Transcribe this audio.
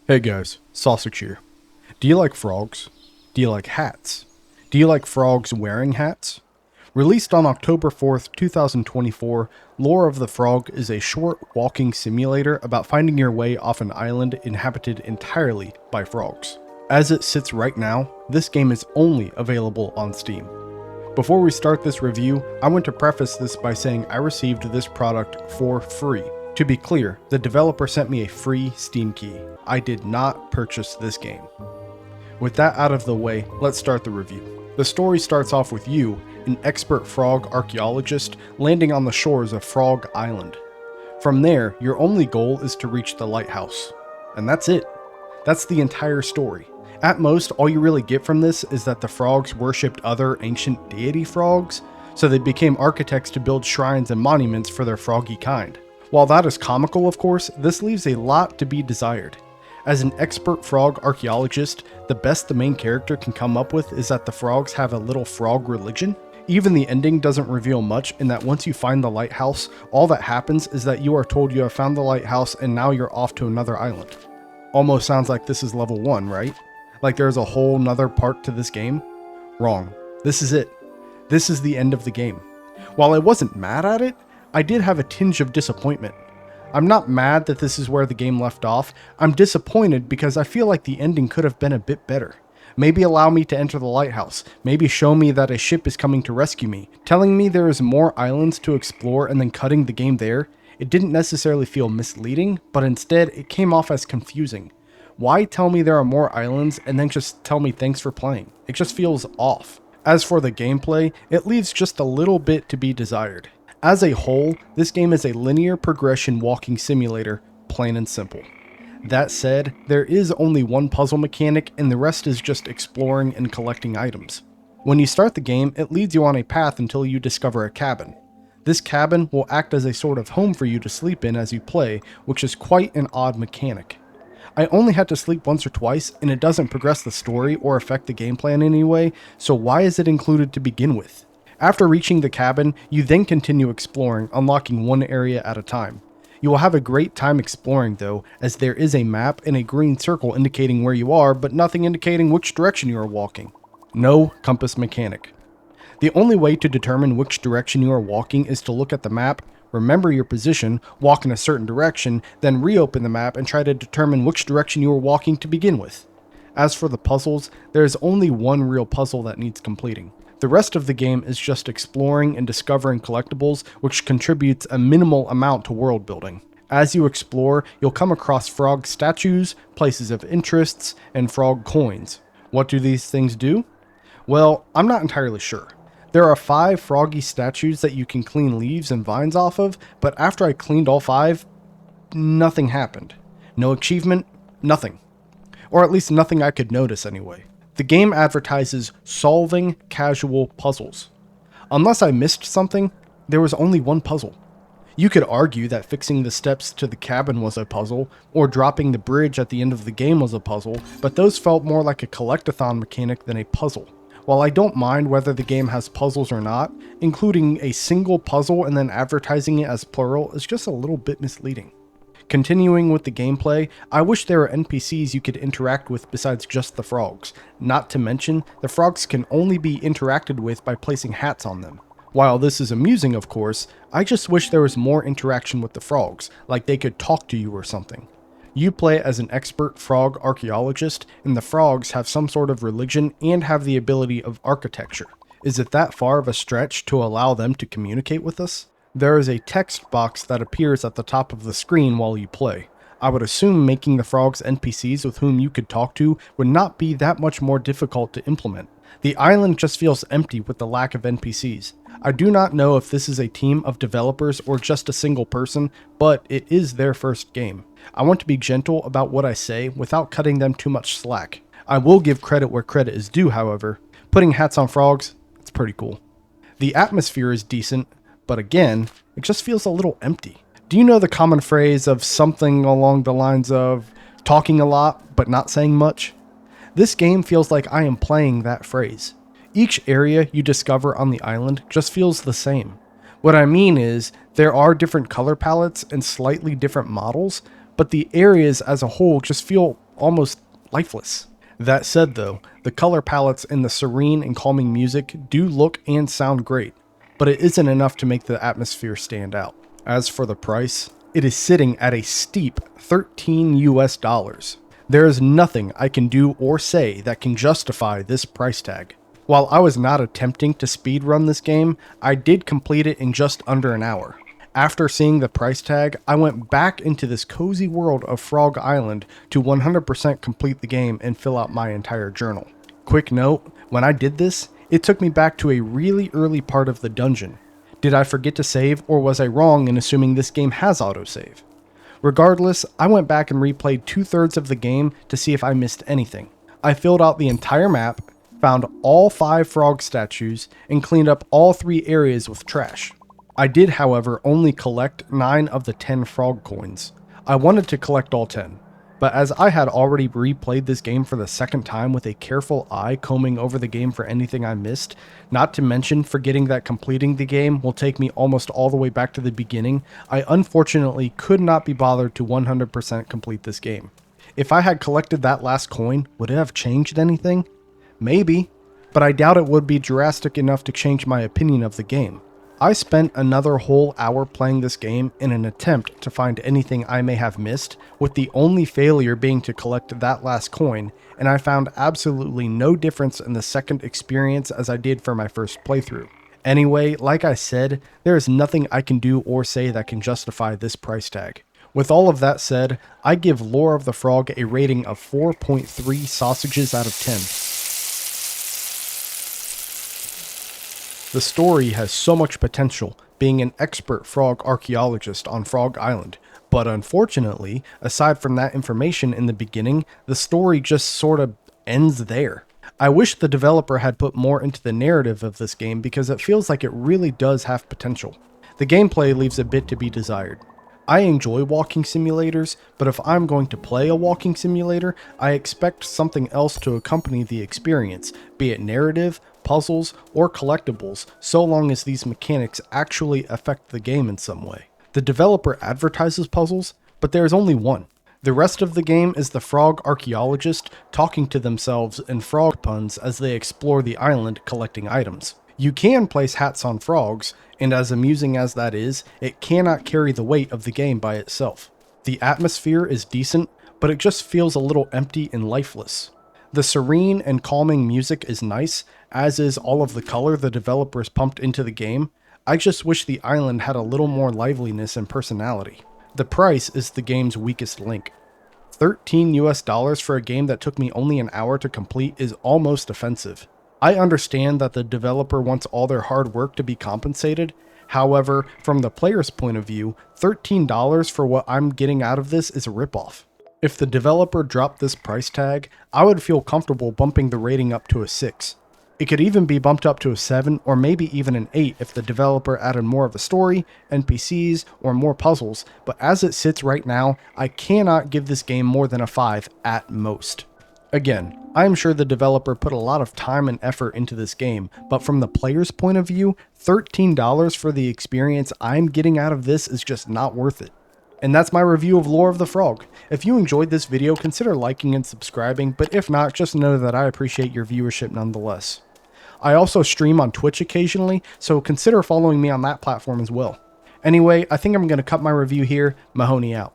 Hey guys, Sausage here. Do you like frogs? Do you like hats? Do you like frogs wearing hats? Released on October 4th, 2024, Lore of the Frog is a short walking simulator about finding your way off an island inhabited entirely by frogs. As it sits right now, this game is only available on Steam. Before we start this review, I want to preface this by saying I received this product for free. To be clear, the developer sent me a free Steam key. I did not purchase this game. With that out of the way, let's start the review. The story starts off with you, an expert frog archaeologist, landing on the shores of Frog Island. From there, your only goal is to reach the lighthouse. And that's it. That's the entire story. At most, all you really get from this is that the frogs worshipped other ancient deity frogs, so they became architects to build shrines and monuments for their froggy kind. While that is comical, of course, this leaves a lot to be desired. As an expert frog archaeologist, the best the main character can come up with is that the frogs have a little frog religion. Even the ending doesn't reveal much in that once you find the lighthouse, all that happens is that you are told you have found the lighthouse and now you're off to another island. Almost sounds like this is level 1, right? Like there's a whole nother part to this game? Wrong. This is it. This is the end of the game. While I wasn't mad at it, I did have a tinge of disappointment. I'm not mad that this is where the game left off. I'm disappointed because I feel like the ending could have been a bit better. Maybe allow me to enter the lighthouse. Maybe show me that a ship is coming to rescue me. Telling me there is more islands to explore and then cutting the game there, it didn't necessarily feel misleading, but instead it came off as confusing. Why tell me there are more islands and then just tell me thanks for playing? It just feels off. As for the gameplay, it leaves just a little bit to be desired. As a whole, this game is a linear progression walking simulator, plain and simple. That said, there is only one puzzle mechanic and the rest is just exploring and collecting items. When you start the game, it leads you on a path until you discover a cabin. This cabin will act as a sort of home for you to sleep in as you play, which is quite an odd mechanic. I only had to sleep once or twice and it doesn't progress the story or affect the gameplay in any way, so why is it included to begin with? After reaching the cabin, you then continue exploring, unlocking one area at a time. You will have a great time exploring though, as there is a map and a green circle indicating where you are, but nothing indicating which direction you are walking. No compass mechanic. The only way to determine which direction you are walking is to look at the map, remember your position, walk in a certain direction, then reopen the map and try to determine which direction you are walking to begin with. As for the puzzles, there is only one real puzzle that needs completing. The rest of the game is just exploring and discovering collectibles, which contributes a minimal amount to world building. As you explore, you'll come across frog statues, places of interests, and frog coins. What do these things do? Well, I'm not entirely sure. There are 5 froggy statues that you can clean leaves and vines off of, but after I cleaned all 5, nothing happened. No achievement, nothing. Or at least nothing I could notice anyway. The game advertises solving casual puzzles. Unless I missed something, there was only one puzzle. You could argue that fixing the steps to the cabin was a puzzle, or dropping the bridge at the end of the game was a puzzle, but those felt more like a collectathon mechanic than a puzzle. While I don't mind whether the game has puzzles or not, including a single puzzle and then advertising it as plural is just a little bit misleading. Continuing with the gameplay, I wish there were NPCs you could interact with besides just the frogs. Not to mention, the frogs can only be interacted with by placing hats on them. While this is amusing of course, I just wish there was more interaction with the frogs, like they could talk to you or something. You play as an expert frog archaeologist, and the frogs have some sort of religion and have the ability of architecture. Is it that far of a stretch to allow them to communicate with us? There is a text box that appears at the top of the screen while you play. I would assume making the frogs NPCs with whom you could talk to would not be that much more difficult to implement. The island just feels empty with the lack of NPCs. I do not know if this is a team of developers or just a single person, but it is their first game. I want to be gentle about what I say without cutting them too much slack. I will give credit where credit is due, however. Putting hats on frogs, it's pretty cool. The atmosphere is decent, but again, it just feels a little empty. Do you know the common phrase of something along the lines of talking a lot but not saying much? This game feels like I am playing that phrase. Each area you discover on the island just feels the same. What I mean is, there are different color palettes and slightly different models, but the areas as a whole just feel almost lifeless. That said though, the color palettes and the serene and calming music do look and sound great, but it isn't enough to make the atmosphere stand out. As for the price, it is sitting at a steep $13 US. There is nothing I can do or say that can justify this price tag. While I was not attempting to speedrun this game, I did complete it in just under an hour. After seeing the price tag, I went back into this cozy world of Frog Island to 100% complete the game and fill out my entire journal. Quick note, when I did this, it took me back to a really early part of the dungeon. Did I forget to save, or was I wrong in assuming this game has autosave? Regardless, I went back and replayed 2/3 of the game to see if I missed anything. I filled out the entire map, found all 5 frog statues, and cleaned up all 3 areas with trash. I did, however, only collect 9 of the 10 frog coins. I wanted to collect all 10, but as I had already replayed this game for the second time with a careful eye combing over the game for anything I missed, not to mention forgetting that completing the game will take me almost all the way back to the beginning, I unfortunately could not be bothered to 100% complete this game. If I had collected that last coin, would it have changed anything? Maybe, but I doubt it would be drastic enough to change my opinion of the game. I spent another whole hour playing this game in an attempt to find anything I may have missed, with the only failure being to collect that last coin, and I found absolutely no difference in the second experience as I did for my first playthrough. Anyway, like I said, there is nothing I can do or say that can justify this price tag. With all of that said, I give Lore of the Frog a rating of 4.3 sausages out of 10. The story has so much potential, being an expert frog archaeologist on Frog Island, but unfortunately, aside from that information in the beginning, the story just sort of ends there. I wish the developer had put more into the narrative of this game because it feels like it really does have potential. The gameplay leaves a bit to be desired. I enjoy walking simulators, but if I'm going to play a walking simulator, I expect something else to accompany the experience, be it narrative, puzzles, or collectibles, so long as these mechanics actually affect the game in some way. The developer advertises puzzles, but there is only one. The rest of the game is the frog archaeologist talking to themselves in frog puns as they explore the island collecting items. You can place hats on frogs, and as amusing as that is, it cannot carry the weight of the game by itself. The atmosphere is decent, but it just feels a little empty and lifeless. The serene and calming music is nice, as is all of the color the developers pumped into the game. I just wish the island had a little more liveliness and personality. The price is the game's weakest link. $13 US for a game that took me only an hour to complete is almost offensive. I understand that the developer wants all their hard work to be compensated. However, from the player's point of view, $13 for what I'm getting out of this is a ripoff. If the developer dropped this price tag, I would feel comfortable bumping the rating up to a 6. It could even be bumped up to a 7 or maybe even an 8 if the developer added more of the story, NPCs, or more puzzles, but as it sits right now, I cannot give this game more than a 5 at most. Again, I am sure the developer put a lot of time and effort into this game, but from the player's point of view, $13 for the experience I'm getting out of this is just not worth it. And that's my review of Lore of the Frog. If you enjoyed this video, consider liking and subscribing, but if not, just know that I appreciate your viewership nonetheless. I also stream on Twitch occasionally, so consider following me on that platform as well. Anyway, I think I'm going to cut my review here. Mahoney out.